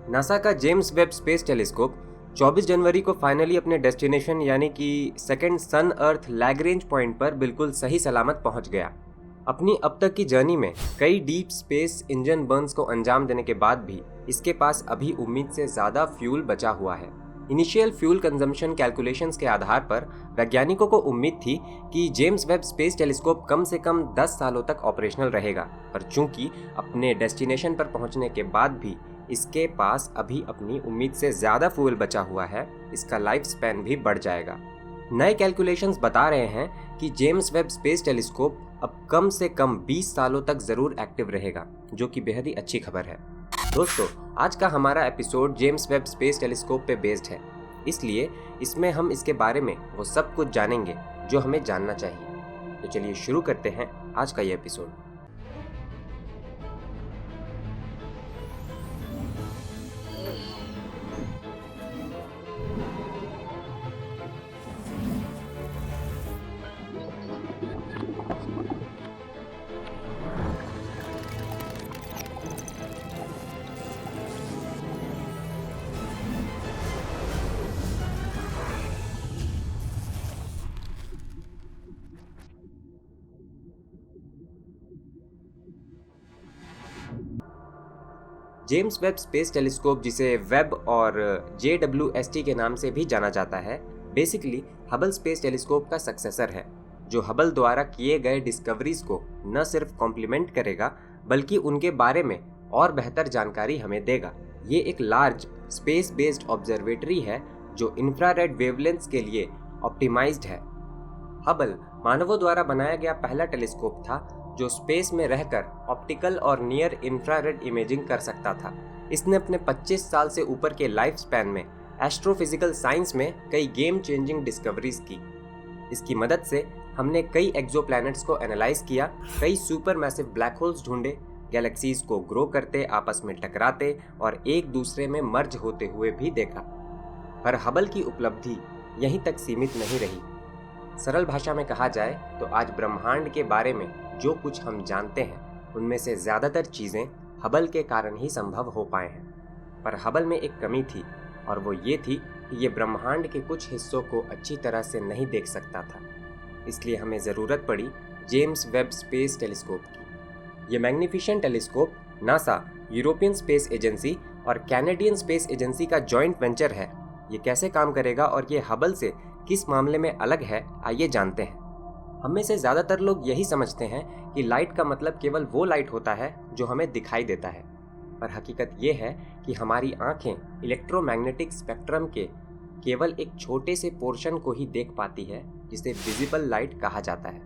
NASA का James Webb space telescope 24 जनवरी को finally अपने डेस्टिनेशन यानी कि सेकंड सन अर्थ लैग्रेंज पॉइंट पर बिल्कुल सही सलामत पहुंच गया। अपनी अब तक की जर्नी में कई डीप स्पेस इंजन बर्न्स को अंजाम देने के बाद भी इसके पास अभी उम्मीद से ज़्यादा फ्यूल बचा हुआ है। इनिशियल फ्यूल कंजम्पशन कैलकुलेशंस के आधार पर वैज्ञानिकों को उम्मीद थी कि जेम्स वेब स्पेस टेलीस्कोप कम से कम 10 सालों तक ऑपरेशनल रहेगा, पर चूंकि अपने डेस्टिनेशन पर पहुंचने के बाद भी इसके पास अभी अपनी उम्मीद से ज़्यादा फ्यूल बचा हुआ है, इसका लाइफ स्पैन भी बढ़ जाएगा। नए कैलकुलेशंस बता रहे हैं कि जेम्स वेब स्पेस टेलीस्कोप अब कम से कम 20 सालों तक ज़रूर एक्टिव रहेगा, जो कि बेहद ही अच्छी खबर है। दोस्तों, आज का हमारा episode James Webb space telescope पे बेस्ड है, इसलिए इसमें हम इसके बारे में वो सब कुछ जानेंगे जो हमें जानना चाहिए। तो चलिए शुरू करते हैं आज का ये episode. James Webb space telescope, जिसे वेब और JWST के नाम से भी जाना जाता है, बेसिकली हबल स्पेस टेलीस्कोप का सक्सेसर है, जो हबल द्वारा किए गए डिस्कवरीज को न सिर्फ कॉम्प्लीमेंट करेगा बल्कि उनके बारे में और बेहतर जानकारी हमें देगा। ये एक लार्ज स्पेस बेस्ड ऑब्जर्वेटरी है जो इंफ्रारेड वेवलेंथ्स के लिए ऑप्टिमाइज्ड है। हबल मानवों द्वारा बनाया गया पहला टेलीस्कोप था जो स्पेस में रहकर ऑप्टिकल और नियर इंफ्रारेड इमेजिंग कर सकता था। इसने अपने 25 साल से ऊपर के लाइफ स्पैन में एस्ट्रोफिजिकल साइंस में कई गेम चेंजिंग डिस्कवरीज की। इसकी मदद से हमने कई एक्सोप्लैनेट्स को एनालाइज किया, कई सुपर मैसिव ब्लैक होल्स ढूंढे, गैलेक्सीज को ग्रो करते, आपस में टकराते और एक दूसरे में मर्ज होते हुए भी देखा। पर हबल की उपलब्धि यहीं तक सीमित नहीं रही। सरल भाषा में कहा जाए तो आज ब्रह्मांड के बारे में जो कुछ हम जानते हैं उनमें से ज़्यादातर चीज़ें हबल के कारण ही संभव हो पाए हैं। पर हबल में एक कमी थी, और वो ये थी कि ये ब्रह्मांड के कुछ हिस्सों को अच्छी तरह से नहीं देख सकता था। इसलिए हमें ज़रूरत पड़ी जेम्स वेब स्पेस टेलीस्कोप की। ये magnificent telescope NASA, European space agency और कैनेडियन स्पेस एजेंसी का जॉइंट वेंचर है। ये कैसे काम करेगा और ये हबल से किस मामले में अलग है, आइए जानते हैं। हम में से ज़्यादातर लोग यही समझते हैं कि लाइट का मतलब केवल वो लाइट होता है जो हमें दिखाई देता है, पर हकीकत ये है कि हमारी आंखें इलेक्ट्रोमैग्नेटिक स्पेक्ट्रम के केवल एक छोटे से पोर्शन को ही देख पाती है, जिसे विजिबल लाइट कहा जाता है।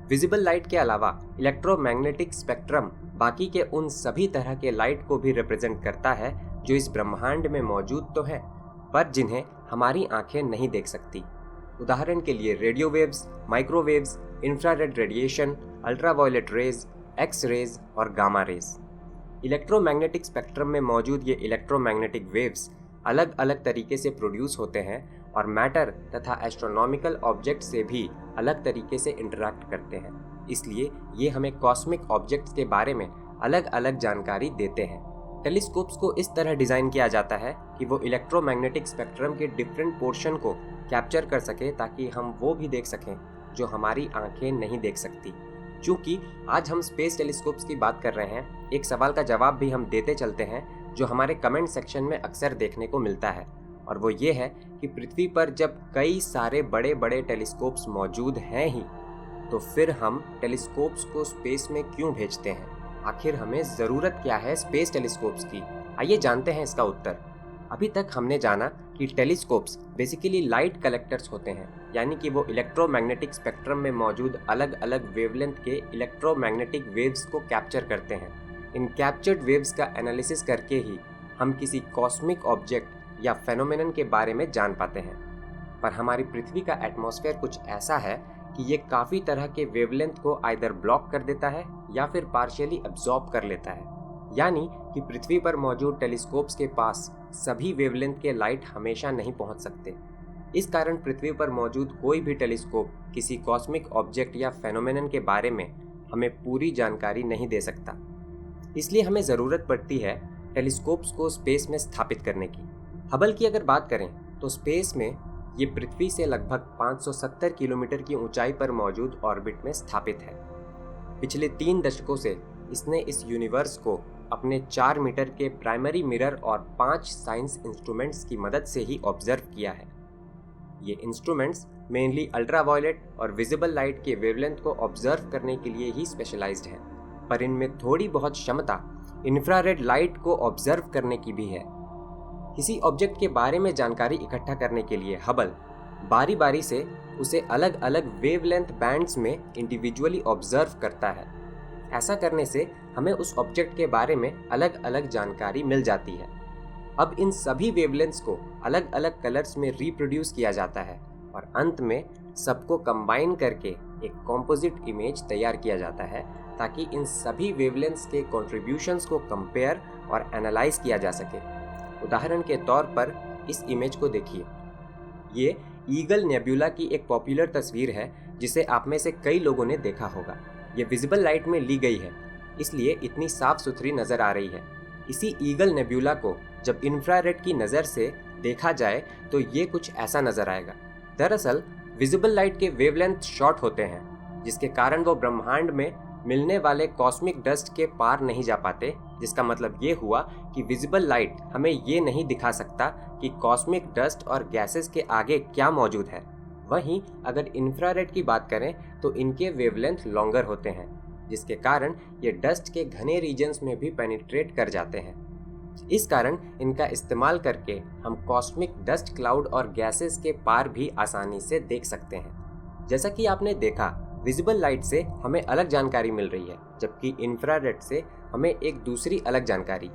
विजिबल लाइट के अलावा इलेक्ट्रोमैग्नेटिक स्पेक्ट्रम बाकी के उन सभी तरह के लाइट को भी रिप्रेजेंट करता है जो इस ब्रह्मांड में मौजूद तो हैं, पर जिन्हें हमारी आंखें नहीं देख सकती। उदाहरण के लिए radio waves, microwaves, infrared radiation, ultraviolet rays, X rays और गामा रेज। इलेक्ट्रोमैग्नेटिक स्पेक्ट्रम में मौजूद ये इलेक्ट्रोमैग्नेटिक वेव्स अलग अलग तरीके से प्रोड्यूस होते हैं और मैटर तथा एस्ट्रोनॉमिकल ऑब्जेक्ट से भी अलग तरीके से इंटरैक्ट करते हैं। इसलिए ये हमें कॉस्मिक ऑब्जेक्ट्स के बारे में अलग अलग जानकारी देते हैं। टेलीस्कोप्स को इस तरह डिज़ाइन किया जाता है कि वो इलेक्ट्रोमैग्नेटिक स्पेक्ट्रम के डिफरेंट पोर्शन को कैप्चर कर सके, ताकि हम वो भी देख सकें जो हमारी आंखें नहीं देख सकती। चूँकि आज हम स्पेस टेलीस्कोप्स की बात कर रहे हैं, एक सवाल का जवाब भी हम देते चलते हैं जो हमारे कमेंट सेक्शन में अक्सर देखने को मिलता है, और वो ये है कि पृथ्वी पर जब कई सारे बड़े बड़े टेलीस्कोप्स मौजूद हैं ही, तो फिर हम टेलीस्कोप्स को स्पेस में क्यों भेजते हैं? आखिर हमें ज़रूरत क्या है स्पेस टेलीस्कोप्स की? आइए जानते हैं इसका उत्तर। अभी तक हमने जाना कि टेलीस्कोप्स बेसिकली लाइट कलेक्टर्स होते हैं, यानी कि वो इलेक्ट्रोमैग्नेटिक स्पेक्ट्रम में मौजूद अलग अलग वेवलेंथ के इलेक्ट्रोमैग्नेटिक वेव्स को कैप्चर करते हैं। इन कैप्चर्ड वेव्स का एनालिसिस करके ही हम किसी कॉस्मिक ऑब्जेक्ट या फेनोमेनन के बारे में जान पाते हैं। पर हमारी पृथ्वी का एटमॉस्फेयर कुछ ऐसा है कि ये काफ़ी तरह के वेवलेंथ को आइदर ब्लॉक कर देता है या फिर पार्शियली एब्जॉर्ब कर लेता है। यानी कि पृथ्वी पर मौजूद टेलीस्कोप्स के पास सभी वेवलेंथ के लाइट हमेशा नहीं पहुंच सकते। इस कारण पृथ्वी पर मौजूद कोई भी टेलीस्कोप किसी कॉस्मिक ऑब्जेक्ट या फेनोमेनन के बारे में हमें पूरी जानकारी नहीं दे सकता। इसलिए हमें ज़रूरत पड़ती है टेलीस्कोप्स को स्पेस में स्थापित करने की। हबल की अगर बात करें तो स्पेस में ये पृथ्वी से लगभग 570 किलोमीटर की ऊंचाई पर मौजूद ऑर्बिट में स्थापित है। पिछले 3 दशकों से इसने इस यूनिवर्स को अपने 4 मीटर के प्राइमरी मिरर और 5 साइंस इंस्ट्रूमेंट्स की मदद से ही ऑब्जर्व किया है। ये इंस्ट्रूमेंट्स मेनली अल्ट्रावायलेट और विजिबल लाइट के वेवलेंथ को ऑब्जर्व करने के लिए ही स्पेशलाइज्ड हैं, पर इनमें थोड़ी बहुत क्षमता इंफ्रारेड लाइट को ऑब्जर्व करने की भी है। किसी ऑब्जेक्ट के बारे में जानकारी इकट्ठा करने के लिए हबल बारी बारी से उसे अलग अलग वेवलेंथ बैंड्स में इंडिविजुअली ऑब्जर्व करता है। ऐसा करने से हमें उस ऑब्जेक्ट के बारे में अलग अलग जानकारी मिल जाती है। अब इन सभी वेवलेंथ्स को अलग अलग कलर्स में रिप्रोड्यूस किया जाता है और अंत में सबको कंबाइन करके एक कॉम्पोजिट इमेज तैयार किया जाता है, ताकि इन सभी वेवलेंथ्स के कॉन्ट्रीब्यूशंस को कंपेयर और एनालाइज किया जा सके। उदाहरण के तौर पर इस इमेज को देखिए। ये ईगल नेबुला की एक पॉपुलर तस्वीर है जिसे आप में से कई लोगों ने देखा होगा। ये विजिबल लाइट में ली गई है, इसलिए इतनी साफ सुथरी नज़र आ रही है। इसी ईगल नेबुला को जब इंफ्रारेड की नज़र से देखा जाए तो ये कुछ ऐसा नज़र आएगा। दरअसल विजिबल लाइट के वेवलेंथ शॉर्ट होते हैं, जिसके कारण वो ब्रह्मांड में मिलने वाले कॉस्मिक डस्ट के पार नहीं जा पाते, जिसका मतलब ये हुआ कि विजिबल लाइट हमें ये नहीं दिखा सकता कि कॉस्मिक डस्ट और गैसेस के आगे क्या मौजूद है। वहीं अगर इंफ्रारेड की बात करें तो इनके वेवलेंथ लॉन्गर होते हैं, जिसके कारण ये डस्ट के घने रीजन्स में भी पेनिट्रेट कर जाते हैं। इस कारण इनका इस्तेमाल करके हम कॉस्मिक डस्ट क्लाउड और गैसेस के पार भी आसानी से देख सकते हैं। जैसा कि आपने देखा, विजिबल लाइट से हमें अलग जानकारी मिल रही है, जबकि इंफ्रारेड से हमें एक दूसरी अलग जानकारी।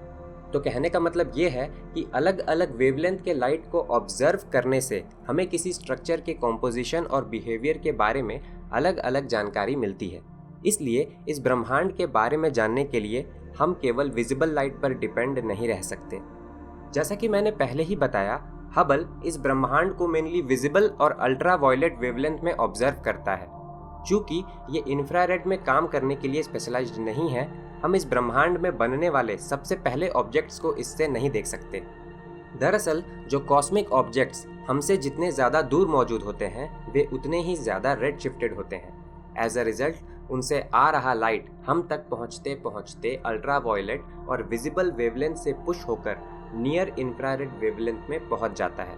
तो कहने का मतलब ये है कि अलग अलग वेवलेंथ के लाइट को ऑब्जर्व करने से हमें किसी स्ट्रक्चर के कॉम्पोजिशन और बिहेवियर के बारे में अलग अलग जानकारी मिलती है। इसलिए इस ब्रह्मांड के बारे में जानने के लिए हम केवल विजिबल लाइट पर डिपेंड नहीं रह सकते। जैसा कि मैंने पहले ही बताया, हबल इस ब्रह्मांड को मेनली विजिबल और अल्ट्रावायलेट वेवलेंथ में ऑब्जर्व करता है। चूँकि ये इंफ्रारेड में काम करने के लिए स्पेशलाइज्ड नहीं है, हम इस ब्रह्मांड में बनने वाले सबसे पहले ऑब्जेक्ट्स को इससे नहीं देख सकते। दरअसल जो कॉस्मिक ऑब्जेक्ट्स हमसे जितने ज़्यादा दूर मौजूद होते हैं, वे उतने ही ज़्यादा रेड शिफ्टेड होते हैं। एज अ रिजल्ट उनसे आ रहा लाइट हम तक पहुंचते पहुंचते अल्ट्रावायलेट और विजिबल वेवलेंथ से पुश होकर नियर इंफ्रारेड वेवलेंथ में पहुंच जाता है।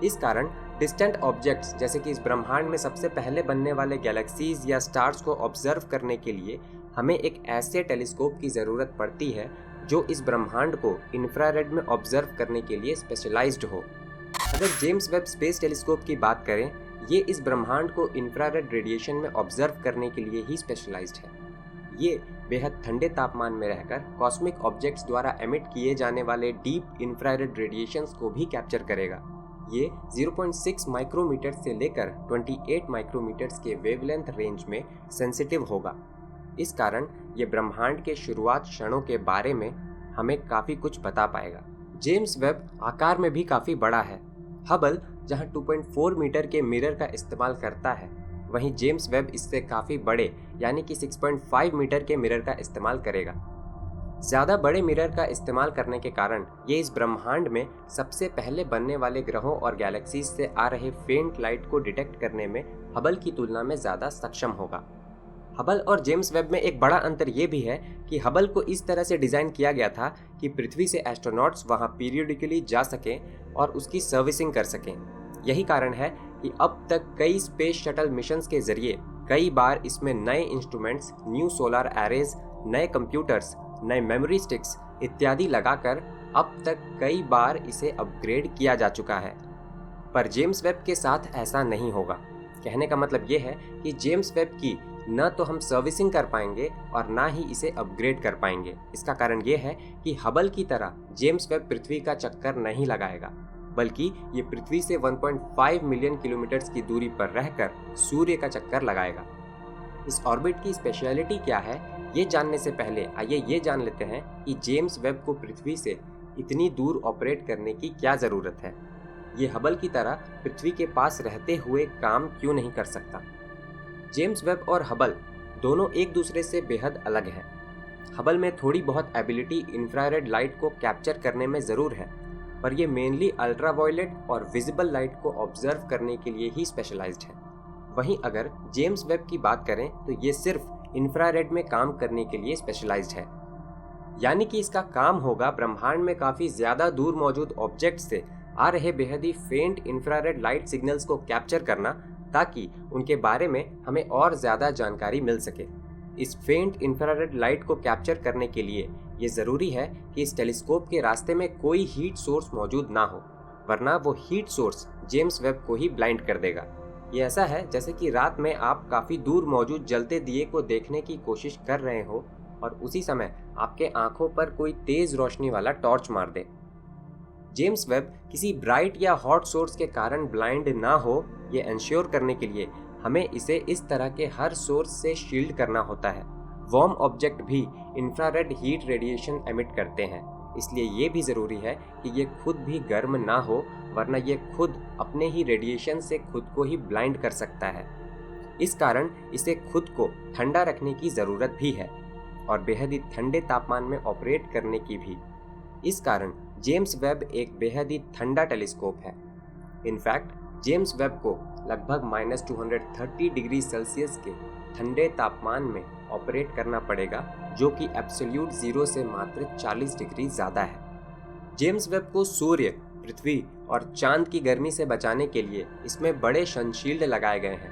इस कारण डिस्टेंट ऑब्जेक्ट्स जैसे कि इस ब्रह्मांड में सबसे पहले बनने वाले गैलेक्सीज या स्टार्स को ऑब्जर्व करने के लिए हमें एक ऐसे टेलीस्कोप की ज़रूरत पड़ती है जो इस ब्रह्मांड को इंफ्रारेड में ऑब्जर्व करने के लिए स्पेशलाइज्ड हो। अगर जेम्स वेब स्पेस टेलीस्कोप की बात करें, ये इस ब्रह्मांड को इंफ्रारेड रेडिएशन में ऑब्जर्व करने के लिए ही स्पेशलाइज्ड है। ये बेहद ठंडे तापमान में रहकर कॉस्मिक ऑब्जेक्ट्स द्वारा एमिट किए जाने वाले डीप इंफ्रारेड रेडिएशंस को भी कैप्चर करेगा। ये 0.6 माइक्रोमीटर से लेकर 28 माइक्रोमीटर्स के वेवलेंथ रेंज में सेंसिटिव होगा। इस कारण ये ब्रह्मांड के शुरुआत क्षणों के बारे में हमें काफ़ी कुछ बता पाएगा। जेम्स वेब आकार में भी काफ़ी बड़ा है। हबल जहां 2.4 मीटर के मिरर का इस्तेमाल करता है, वहीं जेम्स वेब इससे काफ़ी बड़े यानी कि 6.5 मीटर के मिरर का इस्तेमाल करेगा। ज़्यादा बड़े मिरर का इस्तेमाल करने के कारण ये इस ब्रह्मांड में सबसे पहले बनने वाले ग्रहों और गैलेक्सीज से आ रहे फेंट लाइट को डिटेक्ट करने में हबल की तुलना में ज़्यादा सक्षम होगा। हबल और जेम्स वेब में एक बड़ा अंतर ये भी है कि हबल को इस तरह से डिज़ाइन किया गया था कि पृथ्वी से एस्ट्रोनॉट्स वहाँ पीरियडिकली जा सकें और उसकी सर्विसिंग कर सकें। यही कारण है कि अब तक कई स्पेस शटल मिशंस के जरिए कई बार इसमें नए इंस्ट्रूमेंट्स, न्यू सोलर एरेज, नए कंप्यूटर्स, नए मेमोरी स्टिक्स इत्यादि लगाकर अब तक कई बार इसे अपग्रेड किया जा चुका है। पर जेम्स वेब के साथ ऐसा नहीं होगा। कहने का मतलब ये है कि जेम्स वेब की न तो हम सर्विसिंग कर पाएंगे और ना ही इसे अपग्रेड कर पाएंगे। इसका कारण ये है कि हबल की तरह जेम्स वेब पृथ्वी का चक्कर नहीं लगाएगा, बल्कि ये पृथ्वी से 1.5 मिलियन किलोमीटर्स की दूरी पर रहकर सूर्य का चक्कर लगाएगा। इस ऑर्बिट की स्पेशलिटी क्या है, ये जानने से पहले आइए ये जान लेते हैं कि जेम्स वेब को पृथ्वी से इतनी दूर ऑपरेट करने की क्या ज़रूरत है। ये हबल की तरह पृथ्वी के पास रहते हुए काम क्यों नहीं कर सकता। जेम्स वेब और हबल दोनों एक दूसरे से बेहद अलग हैं। हबल में थोड़ी बहुत एबिलिटी इंफ्रारेड लाइट को कैप्चर करने में ज़रूर है, पर यह मेनली अल्ट्रावायलेट और विजिबल लाइट को ऑब्जर्व करने के लिए ही स्पेशलाइज्ड है। वहीं अगर जेम्स वेब की बात करें तो ये सिर्फ इंफ्रारेड में काम करने के लिए स्पेशलाइज्ड है, यानी कि इसका काम होगा ब्रह्मांड में काफ़ी ज़्यादा दूर मौजूद ऑब्जेक्ट से आ रहे बेहद ही फेंट इंफ्रारेड लाइट सिग्नल्स को कैप्चर करना, ताकि उनके बारे में हमें और ज़्यादा जानकारी मिल सके। इस फेंट इंफ्रारेड लाइट को कैप्चर करने के लिए ये ज़रूरी है कि इस टेलीस्कोप के रास्ते में कोई हीट सोर्स मौजूद ना हो, वरना वो हीट सोर्स जेम्स वेब को ही ब्लाइंड कर देगा। ये ऐसा है जैसे कि रात में आप काफ़ी दूर मौजूद जलते दिए को देखने की कोशिश कर रहे हो और उसी समय आपके आंखों पर कोई तेज़ रोशनी वाला टॉर्च मार दे। जेम्स वेब किसी ब्राइट या हॉट सोर्स के कारण ब्लाइंड ना हो, ये इंश्योर करने के लिए हमें इसे इस तरह के हर सोर्स से शील्ड करना होता है। वार्म ऑब्जेक्ट भी इंफ्रारेड हीट रेडिएशन एमिट करते हैं, इसलिए ये भी ज़रूरी है कि ये खुद भी गर्म ना हो, वरना ये खुद अपने ही रेडिएशन से खुद को ही ब्लाइंड कर सकता है। इस कारण इसे खुद को ठंडा रखने की ज़रूरत भी है और बेहद ही ठंडे तापमान में ऑपरेट करने की भी। इस कारण जेम्स वेब एक बेहद ही ठंडा टेलीस्कोप है। इनफैक्ट जेम्स वेब को लगभग -230 डिग्री सेल्सियस के ठंडे तापमान में ऑपरेट करना पड़ेगा, जो कि एब्सोल्यूट ज़ीरो से मात्र 40 डिग्री ज़्यादा है। जेम्स वेब को सूर्य, पृथ्वी और चांद की गर्मी से बचाने के लिए इसमें बड़े सनशील्ड लगाए गए हैं,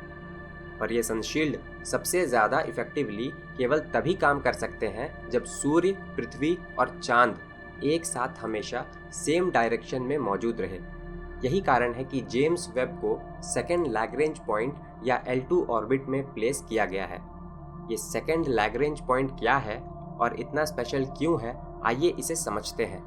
पर यह सनशील्ड सबसे ज़्यादा इफेक्टिवली केवल तभी काम कर सकते हैं जब सूर्य, पृथ्वी और चांद एक साथ हमेशा सेम डायरेक्शन में मौजूद रहे। यही कारण है कि जेम्स वेब को सेकेंड लैग्रेंज पॉइंट या L2 ऑर्बिट में प्लेस किया गया है। ये सेकेंड लैग्रेंज पॉइंट क्या है और इतना स्पेशल क्यों है, आइए इसे समझते हैं।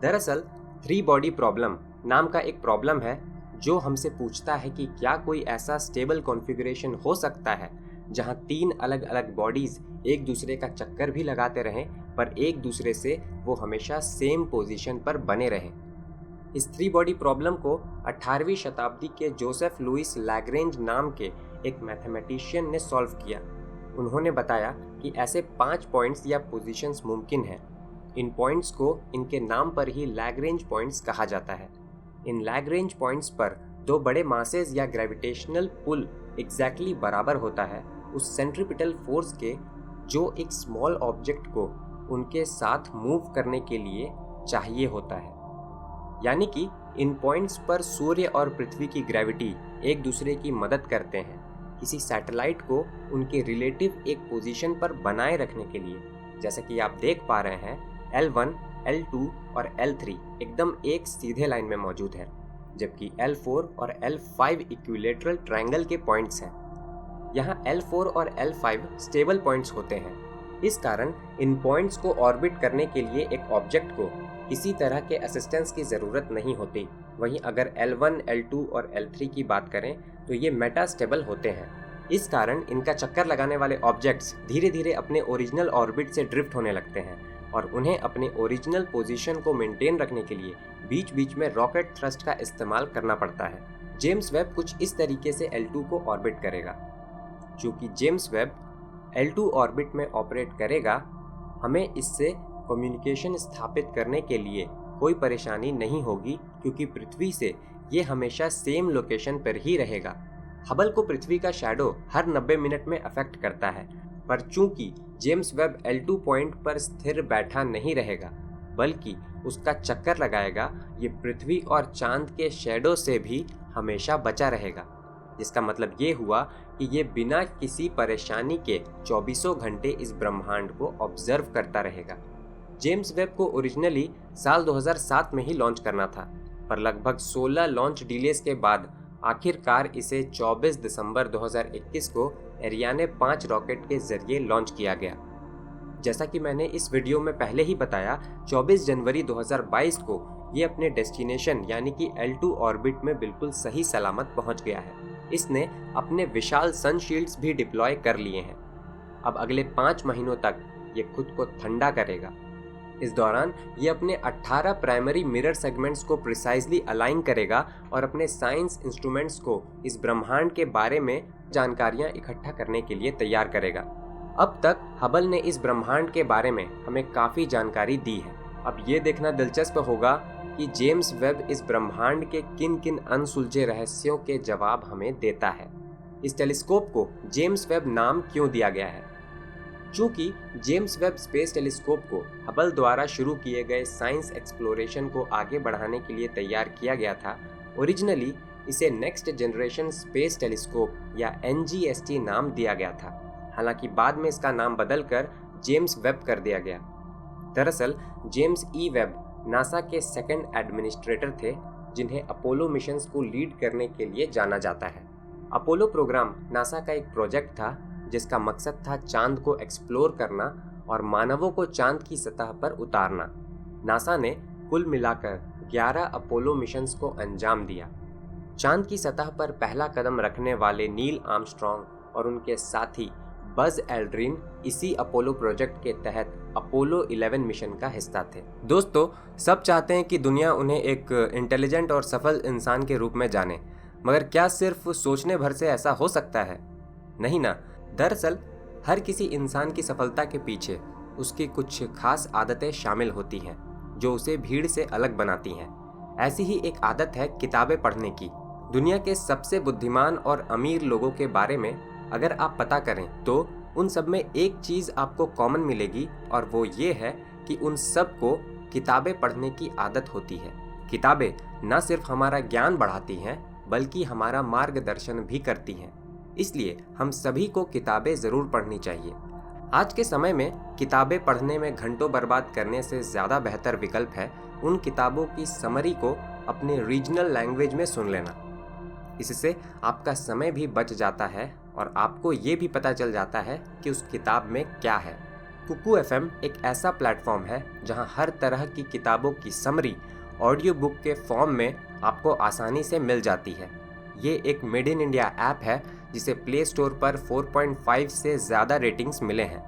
दरअसल 3 बॉडी प्रॉब्लम नाम का एक प्रॉब्लम है जो हमसे पूछता है कि क्या कोई ऐसा स्टेबल कॉन्फ़िगरेशन हो सकता है जहां 3 अलग अलग बॉडीज़ एक दूसरे का चक्कर भी लगाते रहें, पर एक दूसरे से वो हमेशा सेम पोजीशन पर बने रहें। इस 3 बॉडी प्रॉब्लम को 18वीं शताब्दी के जोसेफ लुइस लैग्रेंज नाम के एक मैथमेटिशियन ने सॉल्व किया। उन्होंने बताया कि ऐसे 5 पॉइंट्स या पोजीशंस मुमकिन हैं। इन पॉइंट्स को इनके नाम पर ही लैग्रेंज पॉइंट्स कहा जाता है। इन लैग्रेंज पॉइंट्स पर 2 बड़े मासेस या ग्रेविटेशनल पुल एग्जैक्टली बराबर होता है उस सेंट्रीपिटल फोर्स के जो एक स्मॉल ऑब्जेक्ट को उनके साथ मूव करने के लिए चाहिए होता है। यानी कि इन पॉइंट्स पर सूर्य और पृथ्वी की ग्रेविटी एक दूसरे की मदद करते हैं किसी सैटेलाइट को उनके रिलेटिव एक पोजीशन पर बनाए रखने के लिए। जैसा कि आप देख पा रहे हैं, L1, L2 और L3 एकदम एक सीधे लाइन में मौजूद है, जबकि L4 और L5 इक्विलेटरल ट्रायंगल के पॉइंट्स हैं। यहाँ L4 और L5 स्टेबल पॉइंट्स होते हैं। इस कारण इन पॉइंट्स को ऑर्बिट करने के लिए एक ऑब्जेक्ट को किसी तरह के असिस्टेंस की ज़रूरत नहीं होती। वहीं अगर L1, L2 और L3 की बात करें तो ये मेटा स्टेबल होते हैं। इस कारण इनका चक्कर लगाने वाले ऑब्जेक्ट्स धीरे धीरे अपने ओरिजिनल ऑर्बिट से ड्रिफ्ट होने लगते हैं और उन्हें अपने ओरिजिनल पोजीशन को मेंटेन रखने के लिए बीच बीच में रॉकेट थ्रस्ट का इस्तेमाल करना पड़ता है। जेम्स वेब कुछ इस तरीके से L2 को ऑर्बिट करेगा। चूँकि जेम्स वेब L2 ऑर्बिट में ऑपरेट करेगा, हमें इससे कम्युनिकेशन स्थापित करने के लिए कोई परेशानी नहीं होगी, क्योंकि पृथ्वी से ये हमेशा सेम लोकेशन पर ही रहेगा। हबल को पृथ्वी का शैडो हर 90 मिनट में अफेक्ट करता है, पर चूंकि जेम्स वेब L2 पॉइंट पर स्थिर बैठा नहीं रहेगा बल्कि उसका चक्कर लगाएगा, ये पृथ्वी और चांद के शैडो से भी हमेशा बचा रहेगा। जिसका मतलब ये हुआ कि ये बिना किसी परेशानी के 24 घंटे इस ब्रह्मांड को ऑब्जर्व करता रहेगा। जेम्स वेब को ओरिजिनली साल 2007 में ही लॉन्च करना था, पर लगभग 16 लॉन्च डिलेस के बाद आखिरकार इसे 24 दिसंबर 2021 को एरियाने 5 रॉकेट के जरिए लॉन्च किया गया। जैसा कि मैंने इस वीडियो में पहले ही बताया, 24 जनवरी 2022 को ये अपने डेस्टिनेशन यानी कि L2 ऑर्बिट में बिल्कुल सही सलामत पहुंच गया है। इसने अपने विशाल सनशील्ड्स भी डिप्लॉय कर लिए हैं। अब अगले 5 महीनों तक ये खुद को ठंडा करेगा। इस दौरान ये अपने 18 प्राइमरी मिरर सेगमेंट्स को प्रिसाइजली अलाइन करेगा और अपने साइंस इंस्ट्रूमेंट्स को इस ब्रह्मांड के बारे में जानकारियां इकट्ठा करने के लिए तैयार करेगा। अब तक हबल ने इस ब्रह्मांड के बारे में हमें काफ़ी जानकारी दी है। अब ये देखना दिलचस्प होगा कि जेम्स वेब इस ब्रह्मांड के किन किन अनसुलझे रहस्यों के जवाब हमें देता है। इस टेलीस्कोप को जेम्स वेब नाम क्यों दिया गया है? चूंकि जेम्स वेब स्पेस टेलीस्कोप को हबल द्वारा शुरू किए गए साइंस एक्सप्लोरेशन को आगे बढ़ाने के लिए तैयार किया गया था, ओरिजिनली इसे नेक्स्ट जनरेशन स्पेस टेलीस्कोप या NGST नाम दिया गया था। हालांकि बाद में इसका नाम बदलकर जेम्स वेब कर दिया गया। दरअसल जेम्स वेब नासा के सेकंड एडमिनिस्ट्रेटर थे, जिन्हें अपोलो मिशंस को लीड करने के लिए जाना जाता है। अपोलो प्रोग्राम नासा का एक प्रोजेक्ट था जिसका मकसद था चांद को एक्सप्लोर करना और मानवों को चांद की सतह पर उतारना। नासा ने कुल मिलाकर 11 अपोलो मिशंस को अंजाम दिया। चांद की सतह पर पहला कदम रखने वाले नील आर्मस्ट्रॉन्ग और उनके साथी बज एल्ड्रिन इसी अपोलो प्रोजेक्ट के तहत अपोलो 11 मिशन का हिस्सा थे। दोस्तों, सब चाहते हैं कि दुनिया उन्हें एक इंटेलिजेंट और सफल इंसान के रूप में जाने, मगर क्या सिर्फ सोचने भर से ऐसा हो सकता है? नहीं ना। दरअसल हर किसी इंसान की सफलता के पीछे उसकी कुछ खास आदतें शामिल होती हैं जो उसे भीड़ से अलग बनाती हैं। ऐसी ही एक आदत है किताबें पढ़ने की। दुनिया के सबसे बुद्धिमान और अमीर लोगों के बारे में अगर आप पता करें तो उन सब में एक चीज़ आपको कॉमन मिलेगी, और वो ये है कि उन सब को किताबें पढ़ने की आदत होती है। किताबें न सिर्फ हमारा ज्ञान बढ़ाती हैं बल्कि हमारा मार्गदर्शन भी करती हैं। इसलिए हम सभी को किताबें ज़रूर पढ़नी चाहिए। आज के समय में किताबें पढ़ने में घंटों बर्बाद करने से ज़्यादा बेहतर विकल्प है उन किताबों की समरी को अपने रीजनल लैंग्वेज में सुन लेना। इससे आपका समय भी बच जाता है और आपको ये भी पता चल जाता है कि उस किताब में क्या है। कुकू FM एक ऐसा प्लेटफॉर्म है जहां हर तरह की किताबों की समरी ऑडियो बुक के फॉर्म में आपको आसानी से मिल जाती है। ये एक मेड इन इंडिया ऐप है जिसे प्ले स्टोर पर 4.5 से ज़्यादा रेटिंग्स मिले हैं।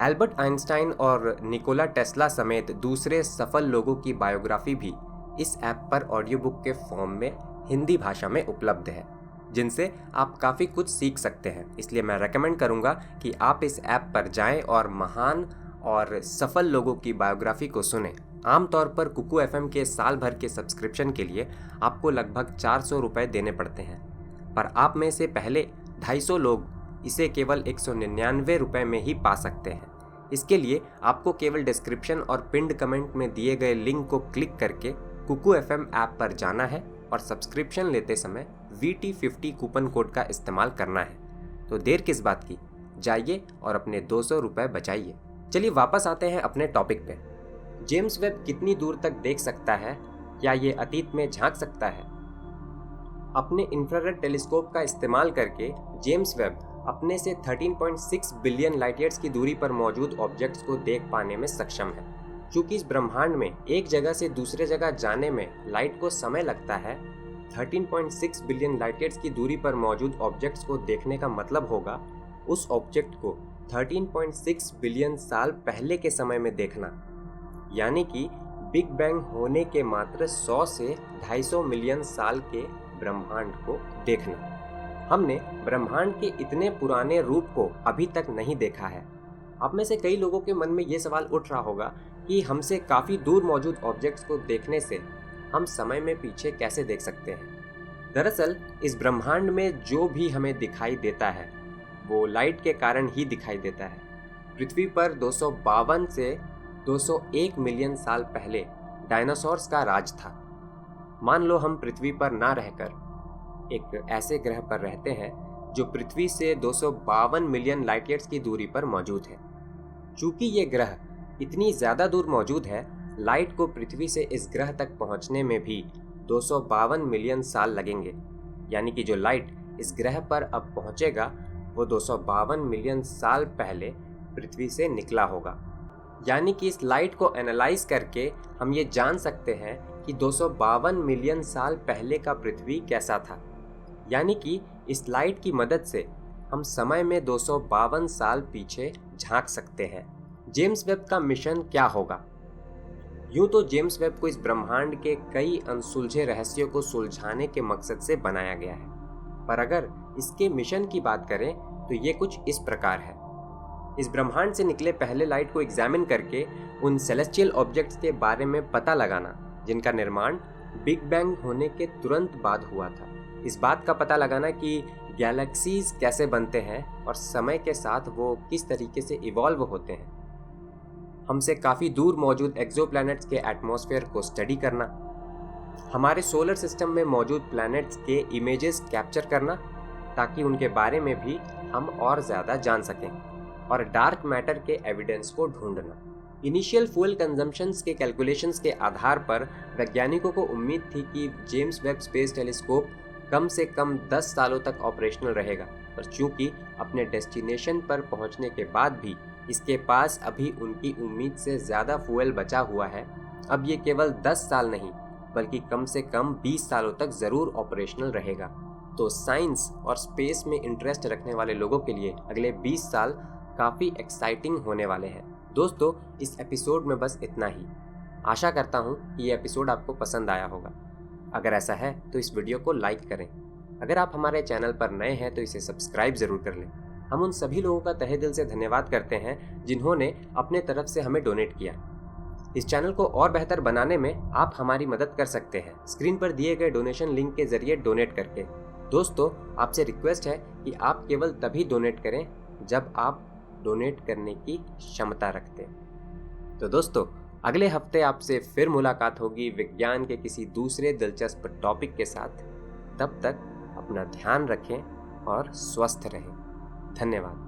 एल्बर्ट आइंस्टाइन और निकोला टेस्ला समेत दूसरे सफल लोगों की बायोग्राफी भी इस ऐप पर ऑडियो बुक के फॉर्म में हिंदी भाषा में उपलब्ध है, जिनसे आप काफ़ी कुछ सीख सकते हैं। इसलिए मैं रेकमेंड करूंगा कि आप इस ऐप पर जाएं और महान और सफल लोगों की बायोग्राफी को सुनें। आमतौर पर कुकू FM के साल भर के सब्सक्रिप्शन के लिए आपको लगभग 400 रुपये देने पड़ते हैं, पर आप में से पहले 250 लोग इसे केवल 199 रुपये में ही पा सकते हैं। इसके लिए आपको केवल डिस्क्रिप्शन और पिंड कमेंट में दिए गए लिंक को क्लिक करके कुकू FM ऐप पर जाना है और सब्सक्रिप्शन लेते समय VT50 कूपन कोड का इस्तेमाल करना है। तो देर किस बात की, जाइए और अपने 200 रुपये बचाइए। चलिए वापस आते हैं अपने टॉपिक पे। जेम्स वेब कितनी दूर तक देख सकता है? क्या ये अतीत में झांक सकता है? अपने इंफ्रारेड टेलीस्कोप का इस्तेमाल करके जेम्स वेब अपने से 13.6 बिलियन लाइट ईयर्स की दूरी पर मौजूद ऑब्जेक्ट्स को देख पाने में सक्षम है। चूंकि इस ब्रह्मांड में एक जगह से दूसरे जगह जाने में लाइट को समय लगता है, 13.6 बिलियन लाइट ईयर्स की दूरी पर मौजूद ऑब्जेक्ट्स को देखने का मतलब होगा उस ऑब्जेक्ट को 13.6 बिलियन साल पहले के समय में देखना, यानी कि बिग बैंग होने के मात्र 100 से 250 मिलियन साल के ब्रह्मांड को देखना। हमने ब्रह्मांड के इतने पुराने रूप को अभी तक नहीं देखा है। आप में से कई लोगों के मन में ये सवाल उठ रहा होगा कि हमसे काफ़ी दूर मौजूद ऑब्जेक्ट्स को देखने से हम समय में पीछे कैसे देख सकते हैं। दरअसल इस ब्रह्मांड में जो भी हमें दिखाई देता है वो लाइट के कारण ही दिखाई देता है। पृथ्वी पर 252 से 201 मिलियन साल पहले डायनासोर्स का राज था। मान लो हम पृथ्वी पर ना रहकर एक ऐसे ग्रह पर रहते हैं जो पृथ्वी से 252 मिलियन लाइट ईयर्स की दूरी पर मौजूद है। चूंकि ये ग्रह इतनी ज़्यादा दूर मौजूद है, लाइट को पृथ्वी से इस ग्रह तक पहुंचने में भी 252 मिलियन साल लगेंगे। यानी कि जो लाइट इस ग्रह पर अब पहुंचेगा वो 252 मिलियन साल पहले पृथ्वी से निकला होगा। यानी कि इस लाइट को एनालाइज करके हम ये जान सकते हैं कि 252 मिलियन साल पहले का पृथ्वी कैसा था। यानी कि इस लाइट की मदद से हम समय में 252 साल पीछे झांक सकते हैं। जेम्स वेब का मिशन क्या होगा? यूं तो जेम्स वेब को इस ब्रह्मांड के कई अनसुलझे रहस्यों को सुलझाने के मकसद से बनाया गया है, पर अगर इसके मिशन की बात करें तो ये कुछ इस प्रकार है। इस ब्रह्मांड से निकले पहले लाइट को एग्जामिन करके उन सेलेस्टियल ऑब्जेक्ट्स के बारे में पता लगाना जिनका निर्माण बिग बैंग होने के तुरंत बाद हुआ था। इस बात का पता लगाना कि गैलेक्सीज कैसे बनते हैं और समय के साथ वो किस तरीके से इवॉल्व होते हैं। हमसे काफ़ी दूर मौजूद एक्सोप्लैनेट्स के एटमॉस्फेयर को स्टडी करना, हमारे सोलर सिस्टम में मौजूद प्लैनेट्स के इमेजेस कैप्चर करना ताकि उनके बारे में भी हम और ज़्यादा जान सकें, और डार्क मैटर के एविडेंस को ढूंढना। इनिशियल फ्यूल कंजम्पशंस के कैलकुलेशंस के आधार पर वैज्ञानिकों को उम्मीद थी कि जेम्स वेब स्पेस टेलीस्कोप कम से कम 10 सालों तक ऑपरेशनल रहेगा, पर चूंकि अपने डेस्टिनेशन पर पहुंचने के बाद भी इसके पास अभी उनकी उम्मीद से ज़्यादा फ्यूल बचा हुआ है, अब ये केवल 10 साल नहीं बल्कि कम से कम 20 सालों तक ज़रूर ऑपरेशनल रहेगा। तो साइंस और स्पेस में इंटरेस्ट रखने वाले लोगों के लिए अगले 20 साल काफ़ी एक्साइटिंग होने वाले हैं। दोस्तों, इस एपिसोड में बस इतना ही। आशा करता हूँ कि ये एपिसोड आपको पसंद आया होगा। अगर ऐसा है तो इस वीडियो को लाइक करें। अगर आप हमारे चैनल पर नए हैं तो इसे सब्सक्राइब ज़रूर कर लें। हम उन सभी लोगों का तहे दिल से धन्यवाद करते हैं जिन्होंने अपने तरफ से हमें डोनेट किया। इस चैनल को और बेहतर बनाने में आप हमारी मदद कर सकते हैं स्क्रीन पर दिए गए डोनेशन लिंक के जरिए डोनेट करके। दोस्तों, आपसे रिक्वेस्ट है कि आप केवल तभी डोनेट करें जब आप डोनेट करने की क्षमता रखते हैं। तो दोस्तों, अगले हफ्ते आपसे फिर मुलाकात होगी विज्ञान के किसी दूसरे दिलचस्प टॉपिक के साथ। तब तक अपना ध्यान रखें और स्वस्थ रहें। धन्यवाद।